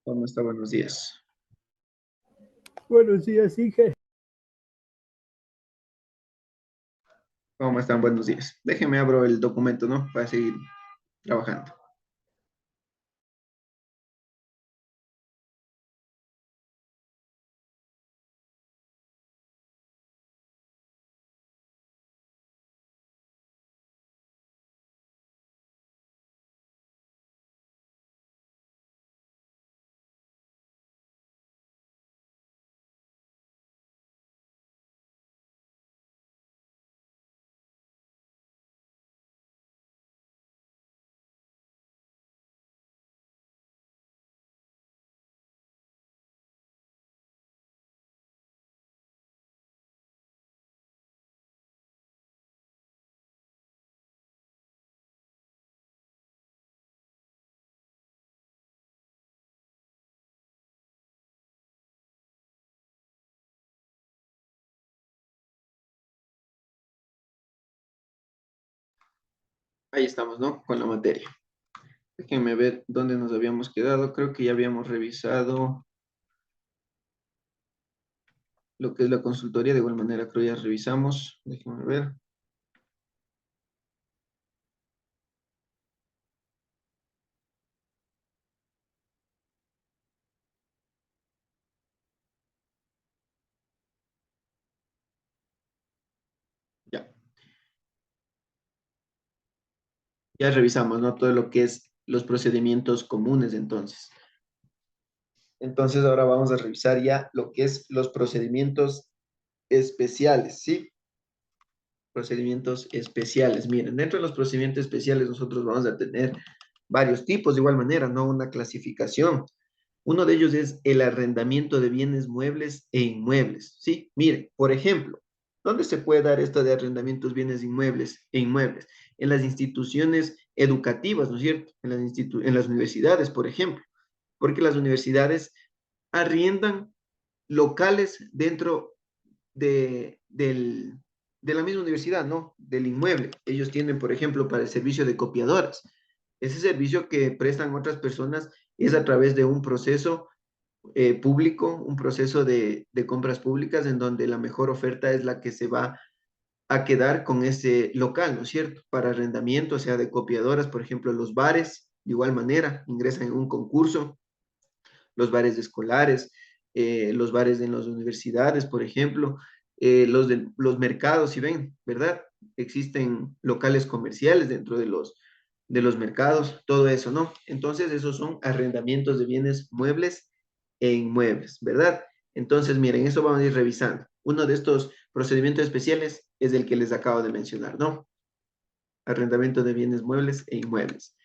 ¿Cómo está? Buenos días. Buenos días, Inge. ¿Cómo están? Buenos días. Déjenme abro el documento, ¿no? Para seguir trabajando. Ahí estamos, ¿no? Con la materia. Déjenme ver dónde nos habíamos quedado. Creo que ya habíamos revisado lo que es la consultoría. De igual manera, creo ya revisamos. Déjenme ver. Ya. Ya revisamos, ¿no? Todo lo que es los procedimientos comunes, entonces. Entonces, ahora vamos a revisar ya lo que es los procedimientos especiales, ¿sí? Procedimientos especiales. Miren, dentro de los procedimientos especiales nosotros vamos a tener varios tipos, de igual manera, ¿no? Una clasificación. Uno de ellos es el arrendamiento de bienes muebles e inmuebles, ¿sí? Miren, por ejemplo, ¿dónde se puede dar esto de arrendamientos bienes inmuebles e inmuebles? En las instituciones educativas, ¿no es cierto? En las universidades, por ejemplo, porque las universidades arriendan locales dentro de la misma universidad, ¿no? Del inmueble. Ellos tienen, por ejemplo, para el servicio de copiadoras. Ese servicio que prestan otras personas es a través de un proceso público, un proceso de compras públicas en donde la mejor oferta es la que se va a quedar con ese local, ¿no es cierto? Para arrendamiento, o sea, de copiadoras, por ejemplo, los bares, de igual manera, ingresan en un concurso, los bares escolares, los bares en las universidades, por ejemplo, los mercados, si ven, ¿verdad? Existen locales comerciales dentro de los mercados, todo eso, ¿no? Entonces, esos son arrendamientos de bienes muebles e inmuebles, ¿verdad? Entonces, miren, eso vamos a ir revisando. Uno de estos procedimientos especiales es el que les acabo de mencionar, ¿no? Arrendamiento de bienes muebles e inmuebles.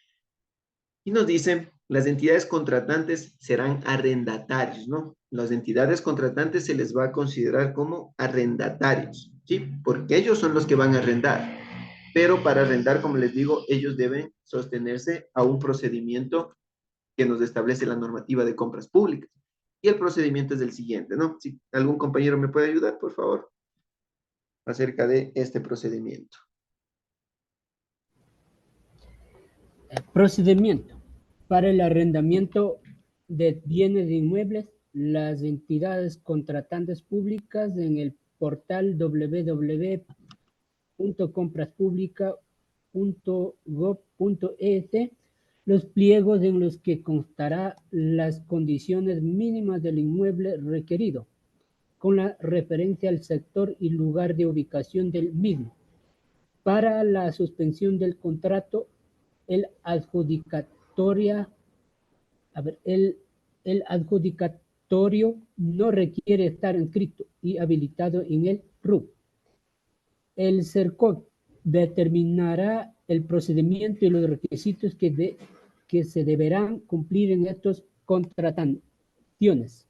Y nos dice, las entidades contratantes serán arrendatarios, ¿no? Las entidades contratantes se les va a considerar como arrendatarios, ¿sí? Porque ellos son los que van a arrendar. Pero para arrendar, como les digo, ellos deben sostenerse a un procedimiento que nos establece la normativa de compras públicas. Y el procedimiento es el siguiente, ¿no? Si algún compañero me puede ayudar, por favor, acerca de este procedimiento. Procedimiento. Para el arrendamiento de bienes inmuebles, las entidades contratantes públicas en el portal www.compraspublica.gov.es los pliegos en los que constará las condiciones mínimas del inmueble requerido, con la referencia al sector y lugar de ubicación del mismo. Para la suspensión del contrato, el adjudicatoria, el adjudicatorio no requiere estar inscrito y habilitado en el RUP. El CERCOP determinará el procedimiento y los requisitos que se deberán cumplir en estos contrataciones.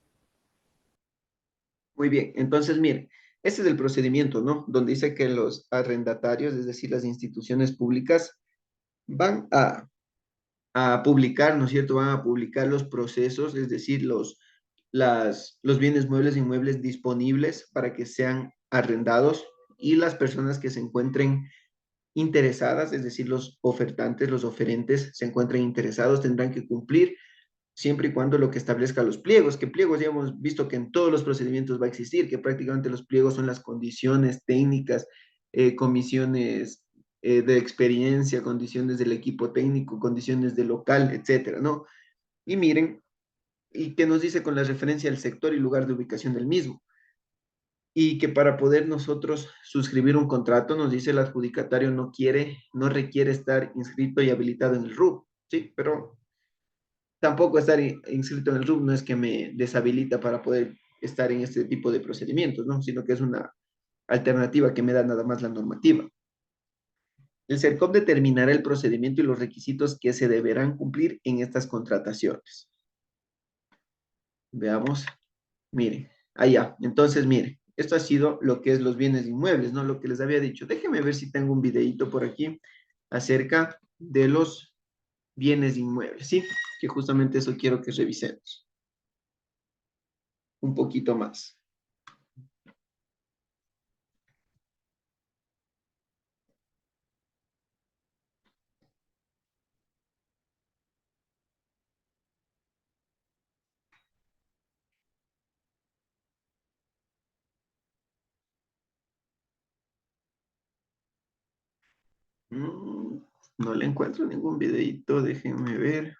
Muy bien, entonces miren, este es el procedimiento, ¿no? Donde dice que los arrendatarios, es decir, las instituciones públicas, van a publicar, ¿no es cierto? Van a publicar los procesos, es decir, los bienes muebles e inmuebles disponibles para que sean arrendados y las personas que se encuentren interesadas, es decir, los ofertantes, los oferentes se encuentren interesados, tendrán que cumplir siempre y cuando lo que establezca los pliegos, que pliegos ya hemos visto que en todos los procedimientos va a existir, que prácticamente los pliegos son las condiciones técnicas, comisiones de experiencia, condiciones del equipo técnico, condiciones del local, etcétera, ¿no? Y miren, y que nos dice con la referencia al sector y lugar de ubicación del mismo. Y que para poder nosotros suscribir un contrato, nos dice el adjudicatario no quiere, no requiere estar inscrito y habilitado en el RUB, ¿sí? Pero tampoco estar inscrito en el RUB no es que me deshabilita para poder estar en este tipo de procedimientos, ¿no? Sino que es una alternativa que me da nada más la normativa. El CERCOP determinará el procedimiento y los requisitos que se deberán cumplir en estas contrataciones. Veamos. Miren, allá. Entonces, miren, esto ha sido lo que es los bienes inmuebles, ¿no? Lo que les había dicho. Déjenme ver si tengo un videito por aquí acerca de los bienes inmuebles, ¿sí? Que justamente eso quiero que revisemos un poquito más. Mm, no le encuentro ningún videito, déjenme ver,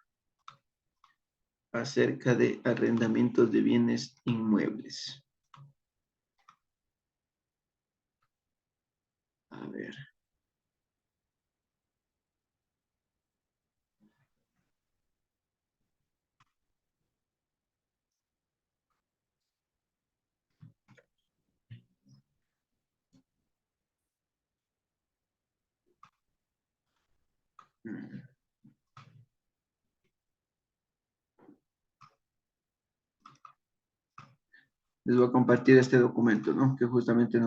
acerca de arrendamientos de bienes inmuebles. A ver. Mm, Les voy a compartir este documento, ¿no? Que justamente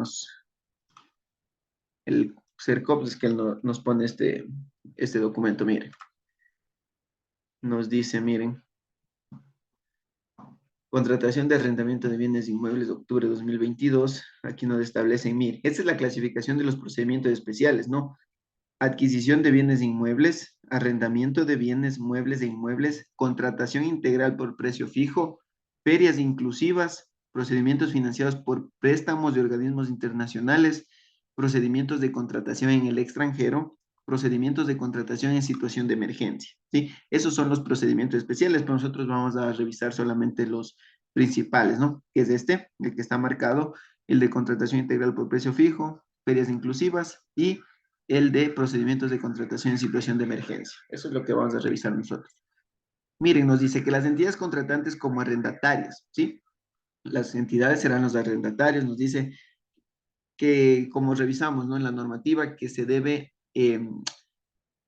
el CERCOP es que nos pone este documento, miren. Nos dice, miren, contratación de arrendamiento de bienes inmuebles de octubre de 2022. Aquí nos establecen, miren, esta es la clasificación de los procedimientos especiales, ¿no? Adquisición de bienes inmuebles, arrendamiento de bienes muebles e inmuebles, contratación integral por precio fijo, ferias inclusivas, procedimientos financiados por préstamos de organismos internacionales, procedimientos de contratación en el extranjero, procedimientos de contratación en situación de emergencia, ¿sí? Esos son los procedimientos especiales, pero nosotros vamos a revisar solamente los principales, ¿no? Que es este, el que está marcado, el de contratación integral por precio fijo, ferias inclusivas y el de procedimientos de contratación en situación de emergencia. Eso es lo que vamos a revisar nosotros. Miren, nos dice que las entidades contratantes como arrendatarias, ¿sí? Las entidades serán los arrendatarios, nos dice que como revisamos, ¿no? En la normativa que se debe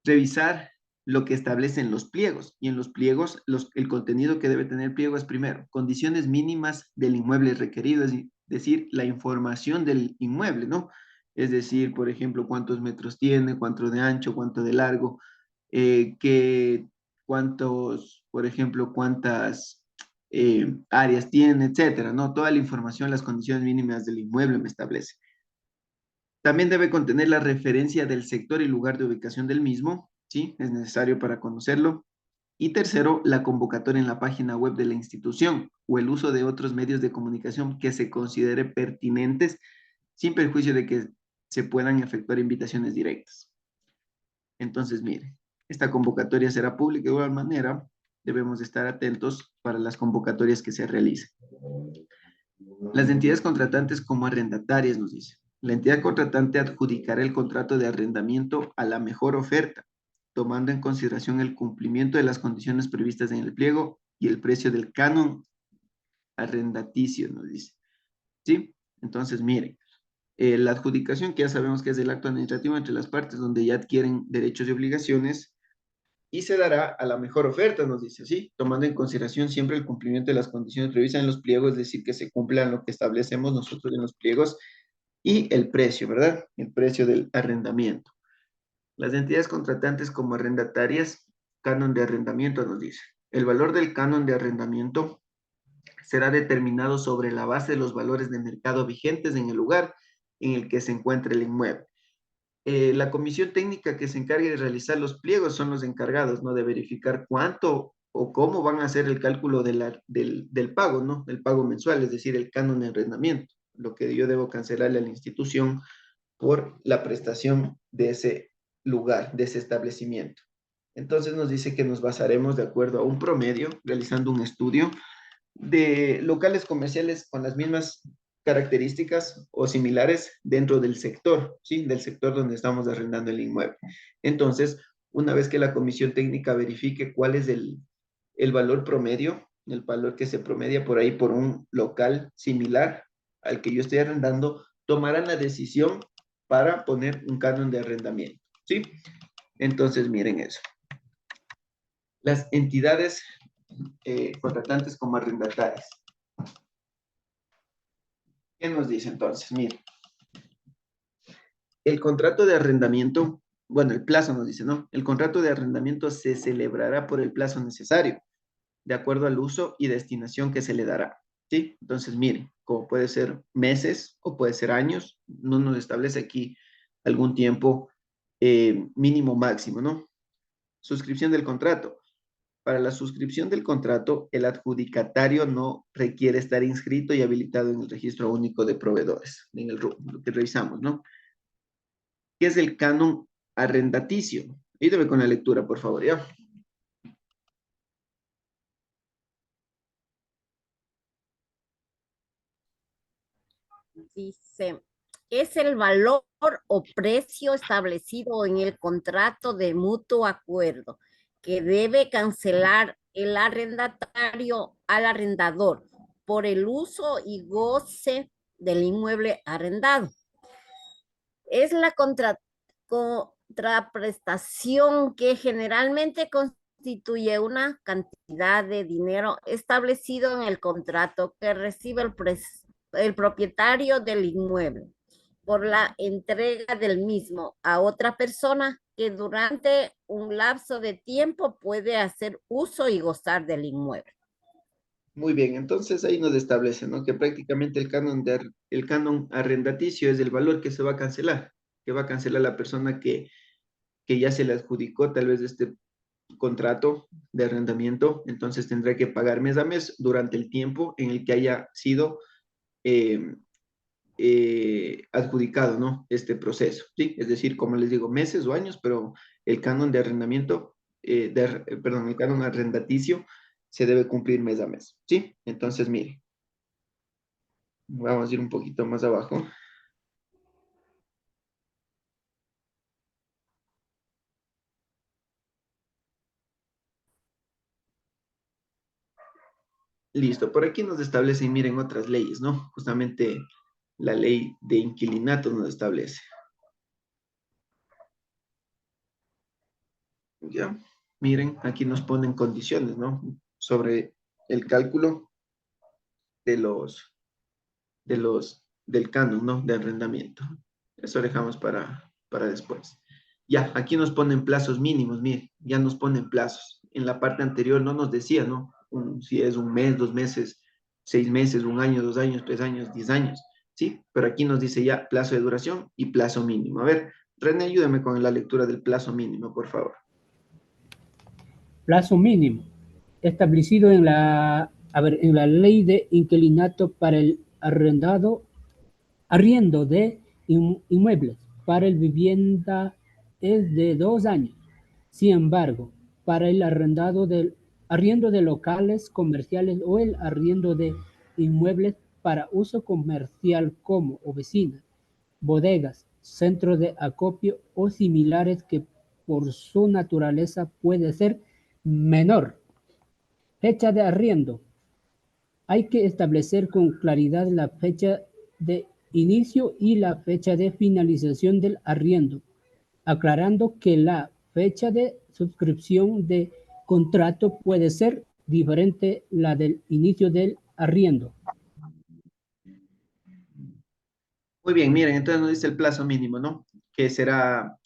revisar lo que establecen los pliegos y en los pliegos el contenido que debe tener el pliego es primero, condiciones mínimas del inmueble requerido, es decir, la información del inmueble, ¿no? Es decir, por ejemplo, cuántos metros tiene, cuánto de ancho, cuánto de largo, cuántos, por ejemplo, cuántas áreas tiene, etcétera, ¿no? Toda la información, las condiciones mínimas del inmueble me establece. También debe contener la referencia del sector y lugar de ubicación del mismo, ¿sí? Es necesario para conocerlo. Y tercero, la convocatoria en la página web de la institución o el uso de otros medios de comunicación que se considere pertinentes sin perjuicio de que se puedan efectuar invitaciones directas. Entonces, mire, esta convocatoria será pública de igual manera. Debemos estar atentos para las convocatorias que se realicen. Las entidades contratantes como arrendatarias, nos dice. La entidad contratante adjudicará el contrato de arrendamiento a la mejor oferta, tomando en consideración el cumplimiento de las condiciones previstas en el pliego y el precio del canon arrendaticio, nos dice. ¿Sí? Entonces, miren, la adjudicación, que ya sabemos que es el acto administrativo entre las partes donde ya adquieren derechos y obligaciones, y se dará a la mejor oferta, nos dice así, tomando en consideración siempre el cumplimiento de las condiciones previstas en los pliegos, es decir, que se cumplan lo que establecemos nosotros en los pliegos y el precio, ¿verdad? El precio del arrendamiento. Las entidades contratantes como arrendatarias, canon de arrendamiento nos dice. El valor del canon de arrendamiento será determinado sobre la base de los valores de mercado vigentes en el lugar en el que se encuentre el inmueble. La comisión técnica que se encargue de realizar los pliegos son los encargados, ¿no? De verificar cuánto o cómo van a hacer el cálculo del pago, ¿no? El pago mensual, es decir, el canon de arrendamiento, lo que yo debo cancelarle a la institución por la prestación de ese lugar, de ese establecimiento. Entonces nos dice que nos basaremos de acuerdo a un promedio, realizando un estudio de locales comerciales con las mismas características o similares dentro del sector, ¿sí? Del sector donde estamos arrendando el inmueble. Entonces, una vez que la comisión técnica verifique cuál es el valor promedio, el valor que se promedia por ahí por un local similar al que yo estoy arrendando, tomarán la decisión para poner un canon de arrendamiento, ¿sí? Entonces, miren eso. Las entidades contratantes como arrendatarias. ¿Qué nos dice entonces? Miren, el contrato de arrendamiento, bueno, el plazo nos dice, ¿no? El contrato de arrendamiento se celebrará por el plazo necesario, de acuerdo al uso y destinación que se le dará, ¿sí? Entonces, miren, como puede ser meses o puede ser años, no nos establece aquí algún tiempo mínimo máximo, ¿no? Suscripción del contrato. Para la suscripción del contrato, el adjudicatario no requiere estar inscrito y habilitado en el registro único de proveedores, en el RUP, lo que revisamos, ¿no? ¿Qué es el canon arrendaticio? Ayúdame con la lectura, por favor, ¿ya? Dice, es el valor o precio establecido en el contrato de mutuo acuerdo que debe cancelar el arrendatario al arrendador por el uso y goce del inmueble arrendado. Es la contraprestación que generalmente constituye una cantidad de dinero establecido en el contrato que recibe el propietario del inmueble por la entrega del mismo a otra persona que durante un lapso de tiempo puede hacer uso y gozar del inmueble. Muy bien, entonces ahí nos establece, ¿no? Que prácticamente el canon arrendaticio es el valor que se va a cancelar, que va a cancelar la persona que ya se le adjudicó tal vez este contrato de arrendamiento, entonces tendrá que pagar mes a mes durante el tiempo en el que haya sido eh, adjudicado, ¿no? Este proceso, ¿sí? Es decir, como les digo, meses o años, pero el canon de arrendamiento, perdón, el canon arrendaticio se debe cumplir mes a mes, ¿sí? Entonces, mire, vamos a ir un poquito más abajo. Listo, por aquí nos establecen, miren, otras leyes, ¿no? Justamente la ley de inquilinato nos establece. Ya, miren, aquí nos ponen condiciones, ¿no? Sobre el cálculo de del canon, ¿no? De arrendamiento. Eso dejamos para después. Ya, aquí nos ponen plazos mínimos, miren, ya nos ponen plazos. En la parte anterior no nos decía, ¿no? Si es un mes, 2 meses, 6 meses, un año, 2 años, 3 años, 10 años, ¿sí? Pero aquí nos dice ya plazo de duración y plazo mínimo. A ver, René, ayúdame con la lectura del plazo mínimo, por favor. Plazo mínimo establecido en la ley de inquilinato para el arriendo de inmuebles para el vivienda es de 2 años. Sin embargo, para el arriendo de locales comerciales o el arriendo de inmuebles para uso comercial como oficinas, bodegas, centros de acopio o similares que por su naturaleza puede ser menor. Fecha de arriendo. Hay que establecer con claridad la fecha de inicio y la fecha de finalización del arriendo, aclarando que la fecha de suscripción de contrato puede ser diferente la del inicio del arriendo. Muy bien, miren, entonces nos dice el plazo mínimo, ¿no? Que será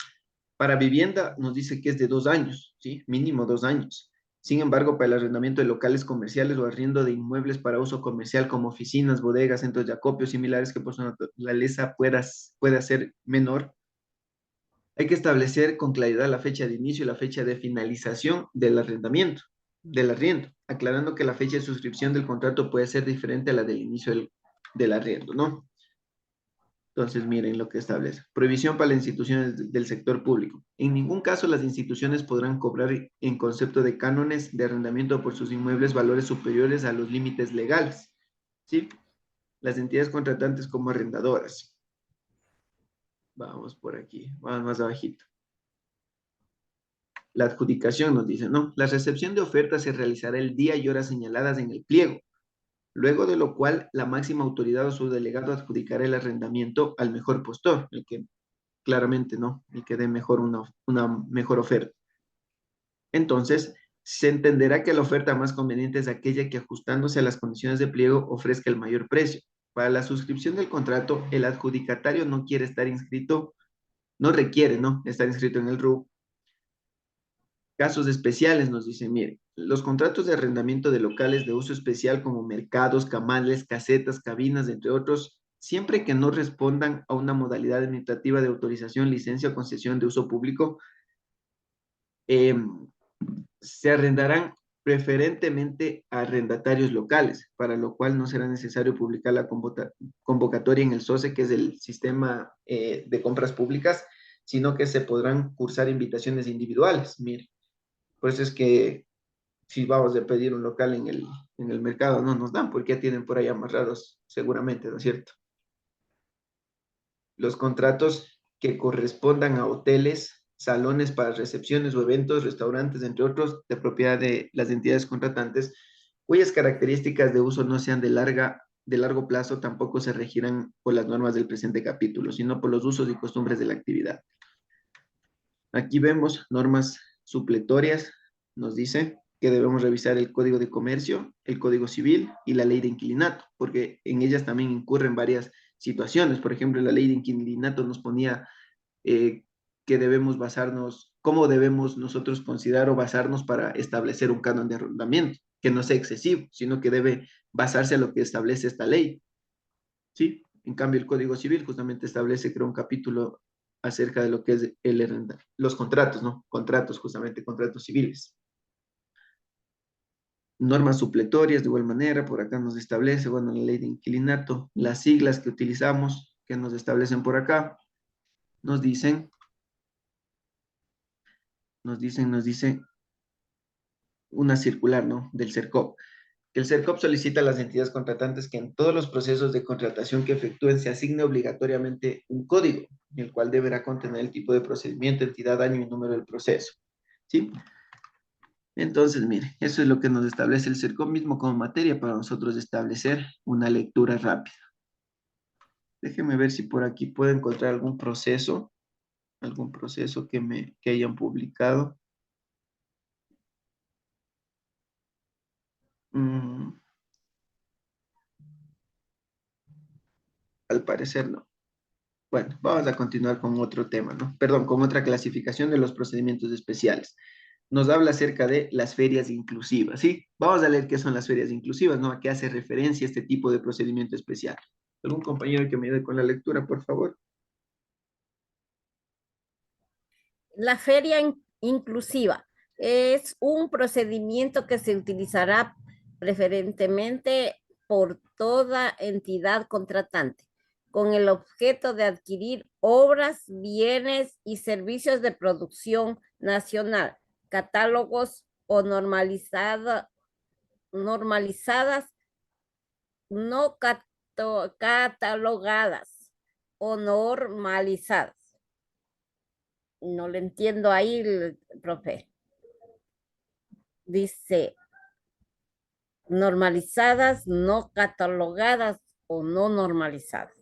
para vivienda, nos dice que es de 2 años, ¿sí? Mínimo 2 años. Sin embargo, para el arrendamiento de locales comerciales o arriendo de inmuebles para uso comercial como oficinas, bodegas, centros de acopio similares que por su naturaleza pueda ser menor, hay que establecer con claridad la fecha de inicio y la fecha de finalización del arrendamiento. del arriendo, aclarando que la fecha de suscripción del contrato puede ser diferente a la del inicio del arriendo, ¿no? Entonces, miren lo que establece. Prohibición para las instituciones del sector público. En ningún caso las instituciones podrán cobrar en concepto de cánones de arrendamiento por sus inmuebles valores superiores a los límites legales, ¿sí? Las entidades contratantes como arrendadoras. Vamos por aquí, vamos más abajito. La adjudicación nos dice, no, la recepción de ofertas se realizará el día y horas señaladas en el pliego, luego de lo cual la máxima autoridad o su delegado adjudicará el arrendamiento al mejor postor, el que claramente no, el que dé mejor una mejor oferta. Entonces, se entenderá que la oferta más conveniente es aquella que ajustándose a las condiciones de pliego ofrezca el mayor precio. Para la suscripción del contrato, el adjudicatario no quiere estar inscrito, no requiere, ¿no? Estar inscrito en el RUP. Casos especiales nos dicen, mire, los contratos de arrendamiento de locales de uso especial como mercados, camales, casetas, cabinas, entre otros, siempre que no respondan a una modalidad administrativa de autorización, licencia o concesión de uso público, eh, se arrendarán preferentemente a arrendatarios locales, para lo cual no será necesario publicar la convocatoria en el SOCE, que es el sistema de compras públicas, sino que se podrán cursar invitaciones individuales. Mire, por eso es que si vamos a pedir un local en el mercado, no nos dan, porque ya tienen por ahí amarrados seguramente, ¿no es cierto? Los contratos que correspondan a hoteles, salones para recepciones o eventos, restaurantes, entre otros, de propiedad de las entidades contratantes, cuyas características de uso no sean de largo plazo, tampoco se regirán por las normas del presente capítulo, sino por los usos y costumbres de la actividad. Aquí vemos normas supletorias, nos dice que debemos revisar el Código de Comercio, el Código Civil y la Ley de Inquilinato, porque en ellas también incurren varias situaciones. Por ejemplo, la Ley de Inquilinato nos ponía que debemos basarnos, cómo debemos nosotros considerar o basarnos para establecer un canon de arrendamiento, que no sea excesivo, sino que debe basarse a lo que establece esta ley. ¿Sí? En cambio, el Código Civil justamente establece, creo, un capítulo acerca de lo que es los contratos, ¿no? Contratos, justamente, contratos civiles. Normas supletorias, de igual manera, por acá nos establece, bueno, la ley de inquilinato, las siglas que utilizamos, que nos establecen por acá, nos dicen, una circular, ¿no? Del CERCOP. El CERCOP solicita a las entidades contratantes que en todos los procesos de contratación que efectúen se asigne obligatoriamente un código, el cual deberá contener el tipo de procedimiento, entidad, año y número del proceso. ¿Sí? Entonces, mire, eso es lo que nos establece el CERCOP mismo como materia para nosotros establecer una lectura rápida. Déjenme ver si por aquí puedo encontrar algún proceso que hayan publicado. Al parecer no. Bueno, vamos a continuar con otro tema, ¿no? Perdón, con otra clasificación de los procedimientos especiales. Nos habla acerca de las ferias inclusivas, ¿sí? Vamos a leer qué son las ferias inclusivas, ¿no? ¿A qué hace referencia este tipo de procedimiento especial? ¿Algún compañero que me ayude con la lectura, por favor? La feria inclusiva es un procedimiento que se utilizará preferentemente por toda entidad contratante, con el objeto de adquirir obras, bienes y servicios de producción nacional, catálogos o normalizadas, no catalogadas o normalizadas. No le entiendo ahí, profe. Dice, normalizadas, no catalogadas o no normalizadas.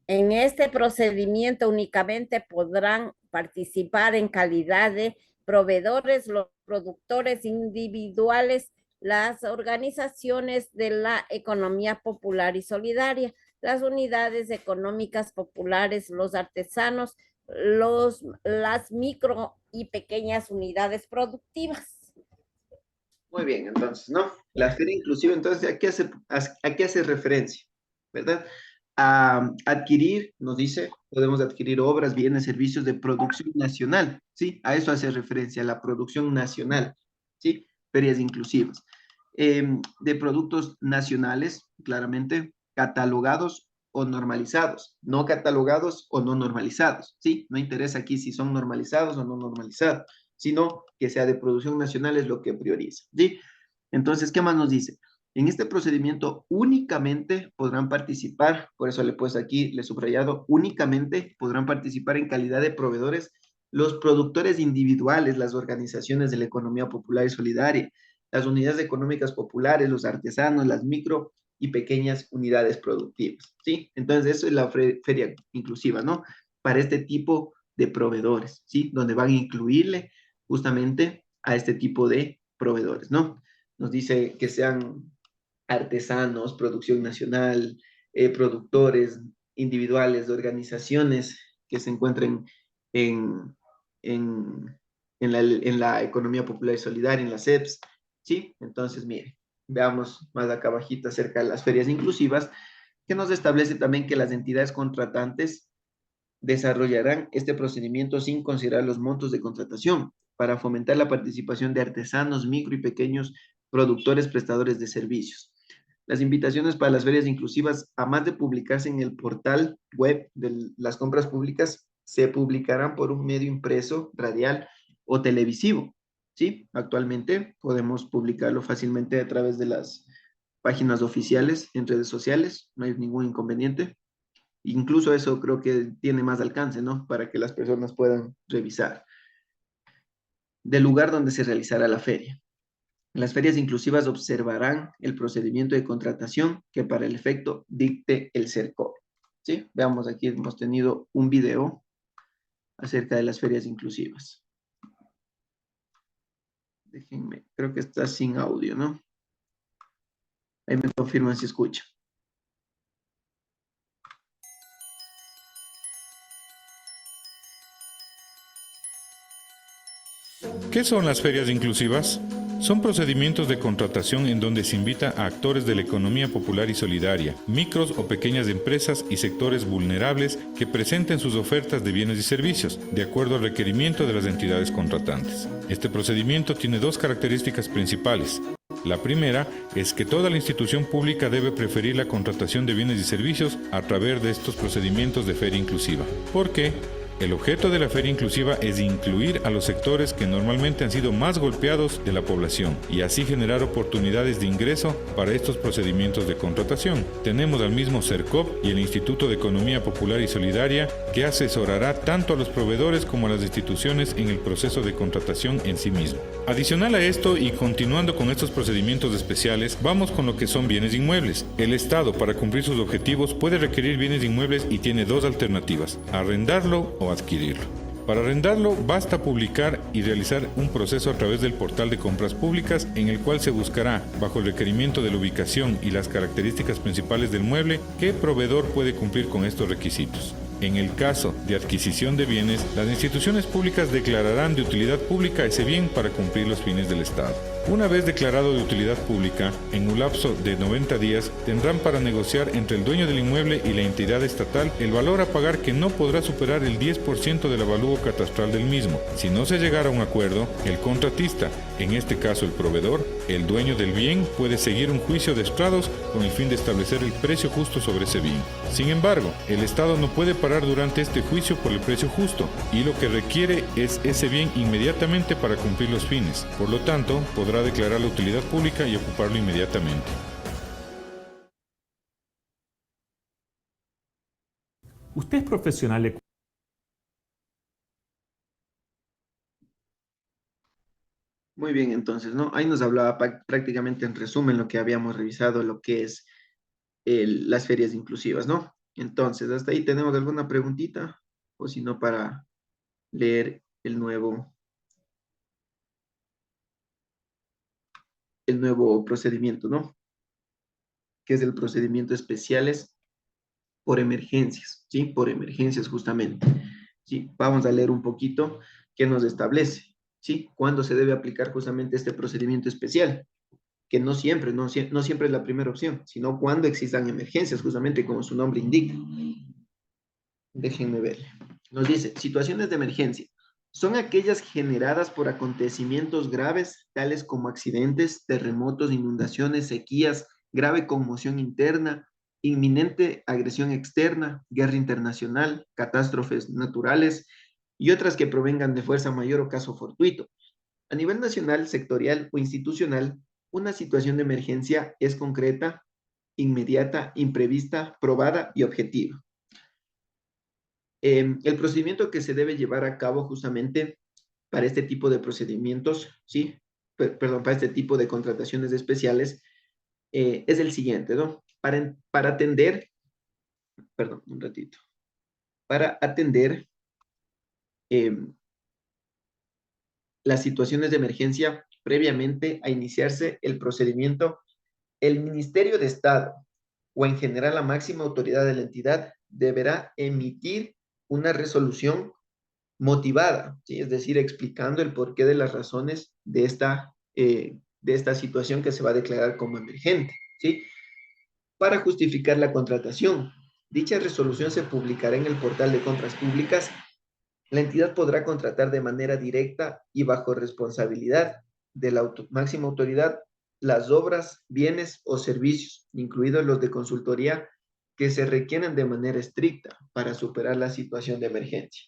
En este procedimiento únicamente podrán participar en calidad de proveedores los productores individuales, las organizaciones de la economía popular y solidaria, las unidades económicas populares, los artesanos, las micro y pequeñas unidades productivas. Muy bien, entonces, ¿no? La feria inclusiva, entonces, ¿a qué hace referencia? ¿Verdad? A adquirir, nos dice, podemos adquirir obras, bienes, servicios de producción nacional, ¿sí? A eso hace referencia, a la producción nacional. ¿sí? Ferias inclusivas. De productos nacionales, claramente, catalogados o normalizados, no catalogados o no normalizados, ¿sí? No interesa aquí si son normalizados o no normalizados, sino que sea de producción nacional es lo que prioriza, ¿sí? Entonces, ¿qué más nos dice? En este procedimiento únicamente podrán participar, por eso le he puesto aquí, le he subrayado, únicamente podrán participar en calidad de proveedores los productores individuales, las organizaciones de la economía popular y solidaria, las unidades económicas populares, los artesanos, las micro y pequeñas unidades productivas, ¿sí? Entonces, eso es la feria inclusiva, ¿no? Para este tipo de proveedores, ¿sí? Donde van a incluirle justamente a este tipo de proveedores, ¿no? Nos dice que sean artesanos, producción nacional, productores individuales, de organizaciones que se encuentren en, en, en la economía popular y solidaria, en las EPS, ¿sí? Entonces, mire, veamos más acá abajito acerca de las ferias inclusivas, que nos establece también que las entidades contratantes desarrollarán este procedimiento sin considerar los montos de contratación para fomentar la participación de artesanos, micro y pequeños productores prestadores de servicios. Las invitaciones para las ferias inclusivas, a más de publicarse en el portal web de las compras públicas, se publicarán por un medio impreso, radial o televisivo. ¿Sí? Actualmente podemos publicarlo fácilmente a través de las páginas oficiales en redes sociales, no hay ningún inconveniente. Incluso eso creo que tiene más alcance, ¿no? Para que las personas puedan revisar. Del lugar donde se realizará la feria. Las ferias inclusivas observarán el procedimiento de contratación que para el efecto dicte el CERCOP. ¿Sí? Veamos, aquí hemos tenido un video acerca de las ferias inclusivas. Déjenme, creo que está sin audio, ¿no? Ahí me confirman si escuchan. ¿Qué son las ferias inclusivas? Son procedimientos de contratación en donde se invita a actores de la economía popular y solidaria, micros o pequeñas empresas y sectores vulnerables que presenten sus ofertas de bienes y servicios, de acuerdo al requerimiento de las entidades contratantes. Este procedimiento tiene dos características principales. La primera es que toda la institución pública debe preferir la contratación de bienes y servicios a través de estos procedimientos de feria inclusiva. ¿Por qué? El objeto de la feria inclusiva es incluir a los sectores que normalmente han sido más golpeados de la población y así generar oportunidades de ingreso para estos procedimientos de contratación. Tenemos al mismo CERCOP y el Instituto de Economía Popular y Solidaria que asesorará tanto a los proveedores como a las instituciones en el proceso de contratación en sí mismo. Adicional a esto y continuando con estos procedimientos especiales, vamos con lo que son bienes inmuebles. El Estado, para cumplir sus objetivos, puede requerir bienes inmuebles y tiene dos alternativas: arrendarlo o adquirirlo. Para arrendarlo, basta publicar y realizar un proceso a través del portal de compras públicas en el cual se buscará, bajo el requerimiento de la ubicación y las características principales del mueble, qué proveedor puede cumplir con estos requisitos. En el caso de adquisición de bienes, las instituciones públicas declararán de utilidad pública ese bien para cumplir los fines del Estado. Una vez declarado de utilidad pública, en un lapso de 90 días, tendrán para negociar entre el dueño del inmueble y la entidad estatal el valor a pagar, que no podrá superar el 10% del avalúo catastral del mismo. Si no se llegara a un acuerdo, el contratista, en este caso el proveedor, el dueño del bien, puede seguir un juicio de estrados con el fin de establecer el precio justo sobre ese bien. Sin embargo, el Estado no puede parar durante este juicio por el precio justo, y lo que requiere es ese bien inmediatamente para cumplir los fines. Por lo tanto, podrá declarar la utilidad pública y ocuparlo inmediatamente. ¿Usted es profesional de... Muy bien, entonces, ¿no? Ahí nos hablaba prácticamente en resumen lo que habíamos revisado, lo que es las ferias inclusivas, ¿no? Entonces, hasta ahí tenemos alguna preguntita, o si no, para leer el nuevo procedimiento, ¿no? Que es el procedimiento especiales por emergencias, ¿sí? Por emergencias, justamente. ¿Sí? Vamos a leer un poquito qué nos establece, ¿sí? ¿Cuándo se debe aplicar justamente este procedimiento especial? Que no siempre es la primera opción, sino cuando existan emergencias, justamente como su nombre indica. Déjenme ver. Nos dice, situaciones de emergencia son aquellas generadas por acontecimientos graves, tales como accidentes, terremotos, inundaciones, sequías, grave conmoción interna, inminente agresión externa, guerra internacional, catástrofes naturales y otras que provengan de fuerza mayor o caso fortuito. A nivel nacional, sectorial o institucional, una situación de emergencia es concreta, inmediata, imprevista, probada y objetiva. El procedimiento que se debe llevar a cabo justamente para este tipo de procedimientos, ¿sí? Perdón, para este tipo de contrataciones especiales, es el siguiente, ¿no? Para atender, perdón, un ratito, para atender las situaciones de emergencia previamente a iniciarse el procedimiento, el Ministerio de Estado o en general la máxima autoridad de la entidad deberá emitir una resolución motivada, ¿sí? Es decir, explicando el porqué de las razones de esta situación que se va a declarar como emergente, ¿sí? Para justificar la contratación. Dicha resolución se publicará en el portal de compras públicas. La entidad podrá contratar de manera directa y bajo responsabilidad de la máxima autoridad las obras, bienes o servicios, incluidos los de consultoría, que se requieren de manera estricta para superar la situación de emergencia.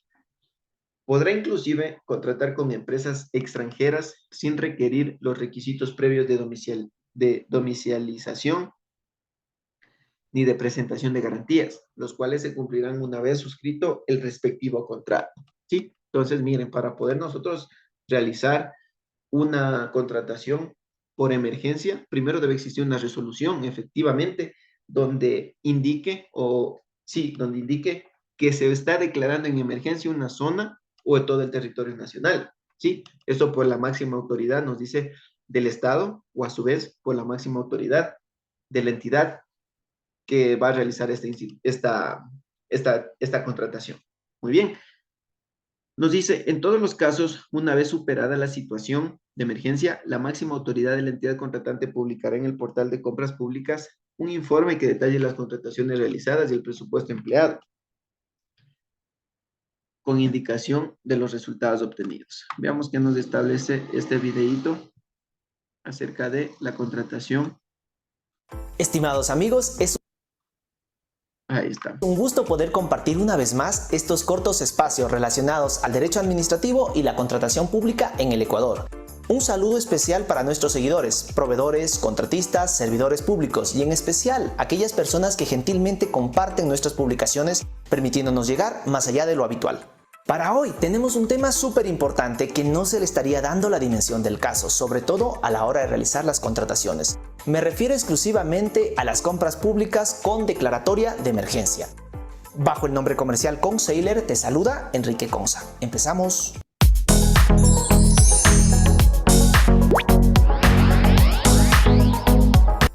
Podrá inclusive contratar con empresas extranjeras sin requerir los requisitos previos de domicilización ni de presentación de garantías, los cuales se cumplirán una vez suscrito el respectivo contrato, ¿sí? Entonces, miren, para poder nosotros realizar una contratación por emergencia, primero debe existir una resolución, efectivamente, donde indique, donde indique que se está declarando en emergencia una zona o todo el territorio nacional, ¿sí? Esto por la máxima autoridad, nos dice, del Estado, o a su vez, por la máxima autoridad de la entidad que va a realizar esta contratación. Muy bien. Nos dice, en todos los casos, una vez superada la situación de emergencia, la máxima autoridad de la entidad contratante publicará en el portal de compras públicas un informe que detalle las contrataciones realizadas y el presupuesto empleado, con indicación de los resultados obtenidos. Veamos qué nos establece este videíto acerca de la contratación. Estimados amigos, Ahí está. un gusto poder compartir una vez más estos cortos espacios relacionados al derecho administrativo y la contratación pública en el Ecuador. Un saludo especial para nuestros seguidores, proveedores, contratistas, servidores públicos y en especial aquellas personas que gentilmente comparten nuestras publicaciones permitiéndonos llegar más allá de lo habitual. Para hoy tenemos un tema súper importante que no se le estaría dando la dimensión del caso, sobre todo a la hora de realizar las contrataciones. Me refiero exclusivamente a las compras públicas con declaratoria de emergencia. Bajo el nombre comercial Consailor te saluda Enrique Conza. Empezamos.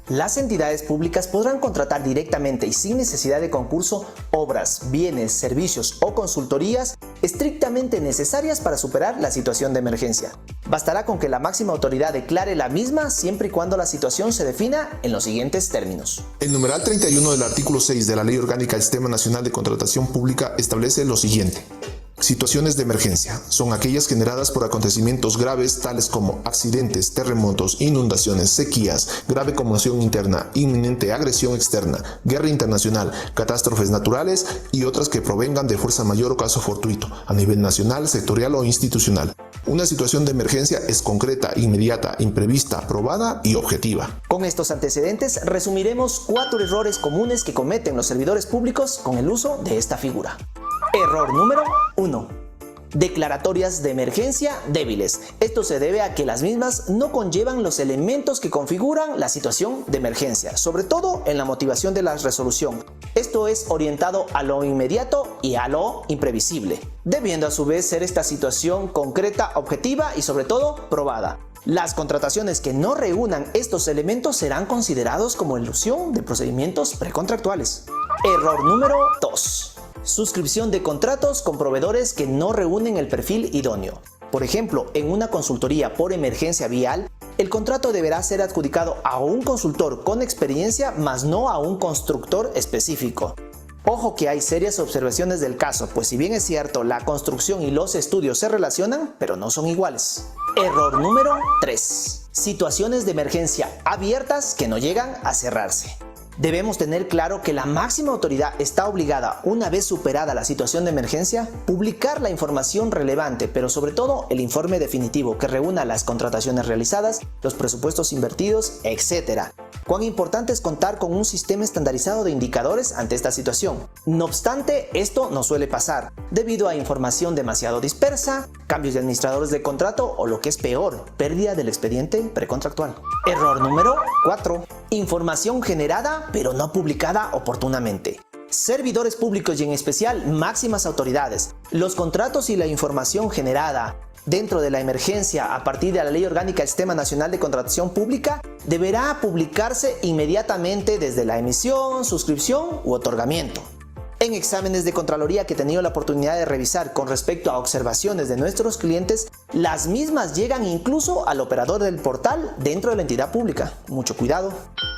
Las entidades públicas podrán contratar directamente y sin necesidad de concurso obras, bienes, servicios o consultorías estrictamente necesarias para superar la situación de emergencia. Bastará con que la máxima autoridad declare la misma siempre y cuando la situación se defina en los siguientes términos. El numeral 31 del artículo 6 de la Ley Orgánica del Sistema Nacional de Contratación Pública establece lo siguiente. Situaciones de emergencia son aquellas generadas por acontecimientos graves tales como accidentes, terremotos, inundaciones, sequías, grave conmoción interna, inminente agresión externa, guerra internacional, catástrofes naturales y otras que provengan de fuerza mayor o caso fortuito, a nivel nacional, sectorial o institucional. Una situación de emergencia es concreta, inmediata, imprevista, probada y objetiva. Con estos antecedentes resumiremos 4 errores comunes que cometen los servidores públicos con el uso de esta figura. Error número 1. Declaratorias de emergencia débiles. Esto se debe a que las mismas no conllevan los elementos que configuran la situación de emergencia, sobre todo en la motivación de la resolución. Esto es orientado a lo inmediato y a lo imprevisible, debiendo a su vez ser esta situación concreta, objetiva y sobre todo probada. Las contrataciones que no reúnan estos elementos serán considerados como elusión de procedimientos precontractuales. Error número 2. Suscripción de contratos con proveedores que no reúnen el perfil idóneo. Por ejemplo, en una consultoría por emergencia vial, el contrato deberá ser adjudicado a un consultor con experiencia, más no a un constructor específico. Ojo que hay serias observaciones del caso, pues si bien es cierto, la construcción y los estudios se relacionan, pero no son iguales. Error número 3. Situaciones de emergencia abiertas que no llegan a cerrarse. Debemos tener claro que la máxima autoridad está obligada, una vez superada la situación de emergencia, publicar la información relevante, pero sobre todo el informe definitivo que reúna las contrataciones realizadas, los presupuestos invertidos, etc. Cuán importante es contar con un sistema estandarizado de indicadores ante esta situación. No obstante, esto no suele pasar, debido a información demasiado dispersa, cambios de administradores de contrato o lo que es peor, pérdida del expediente precontractual. Error número 4. Información generada pero no publicada oportunamente. Servidores públicos y en especial máximas autoridades, los contratos y la información generada dentro de la emergencia a partir de la Ley Orgánica del Sistema Nacional de Contratación Pública deberá publicarse inmediatamente desde la emisión, suscripción u otorgamiento. En exámenes de Contraloría que he tenido la oportunidad de revisar con respecto a observaciones de nuestros clientes, las mismas llegan incluso al operador del portal dentro de la entidad pública. Mucho cuidado.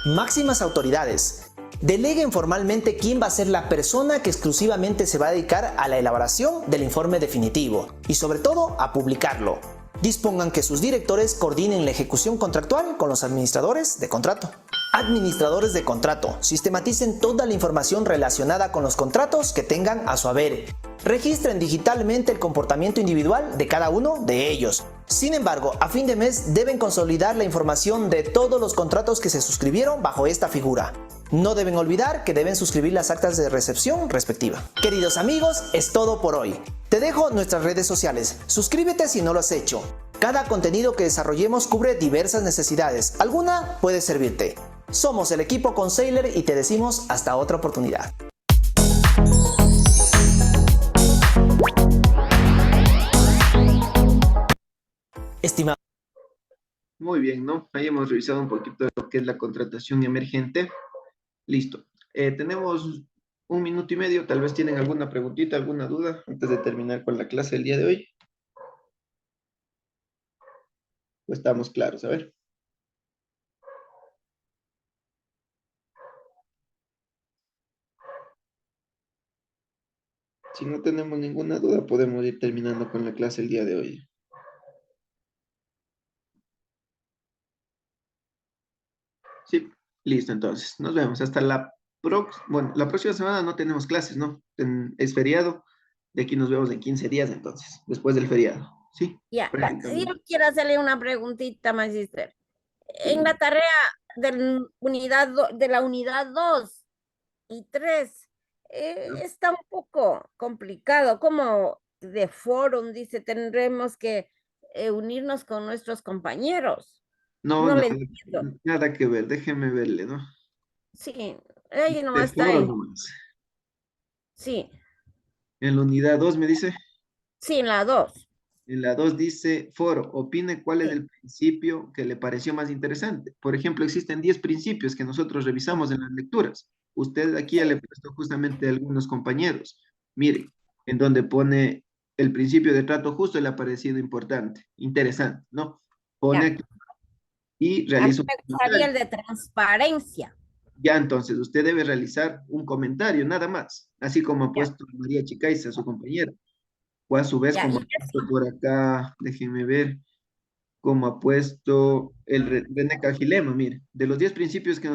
Máximas autoridades. Deleguen formalmente quién va a ser la persona que exclusivamente se va a dedicar a la elaboración del informe definitivo y sobre todo a publicarlo. Dispongan que sus directores coordinen la ejecución contractual con los administradores de contrato. Administradores de contrato, sistematicen toda la información relacionada con los contratos que tengan a su haber. Registren digitalmente el comportamiento individual de cada uno de ellos. Sin embargo, a fin de mes deben consolidar la información de todos los contratos que se suscribieron bajo esta figura. No deben olvidar que deben suscribir las actas de recepción respectiva. Queridos amigos, es todo por hoy. Te dejo nuestras redes sociales. Suscríbete si no lo has hecho. Cada contenido que desarrollemos cubre diversas necesidades. Alguna puede servirte. Somos el equipo Consailor y te decimos hasta otra oportunidad. Estimado. Muy bien, ¿no? Ahí hemos revisado un poquito de lo que es la contratación emergente. Listo. Tenemos 1 minuto y medio. Tal vez tienen alguna preguntita, alguna duda antes de terminar con la clase del día de hoy. Pues estamos claros, a ver. Si no tenemos ninguna duda, podemos ir terminando con la clase el día de hoy. Sí, listo, entonces. Nos vemos. Hasta la próxima. Bueno, la próxima semana no tenemos clases, ¿no? Es feriado. De aquí nos vemos en 15 días, entonces, después del feriado. Sí. Ya, prácticamente. yo quiero hacerle una preguntita, Magister. En la tarea de la unidad 2 y 3, está un poco complicado. Como de fórum, dice, tendremos que unirnos con nuestros compañeros. No, No le nada, entiendo. nada que ver. Déjeme verle, ¿no? Sí, ahí nomás De está foro en, nomás. sí, En la unidad 2 me dice. sí, en la 2. En la 2 dice, foro, opine cuál es Sí. el principio que le pareció más interesante. Por ejemplo, existen 10 principios que nosotros revisamos en las lecturas. Usted aquí ya le prestó justamente a algunos compañeros. Mire, en donde pone el principio de trato justo le ha parecido importante, interesante, ¿no? Pone Ya. aquí y A mí realiza un me gustaría el comentario. de transparencia. Ya entonces, usted debe realizar un comentario, nada más, así como ha Ya. puesto María Chicaiza, su compañera. O a su vez, Ya, como y ha puesto por acá, déjenme ver, como ha puesto el René Cajilema, mire, de los 10 principios que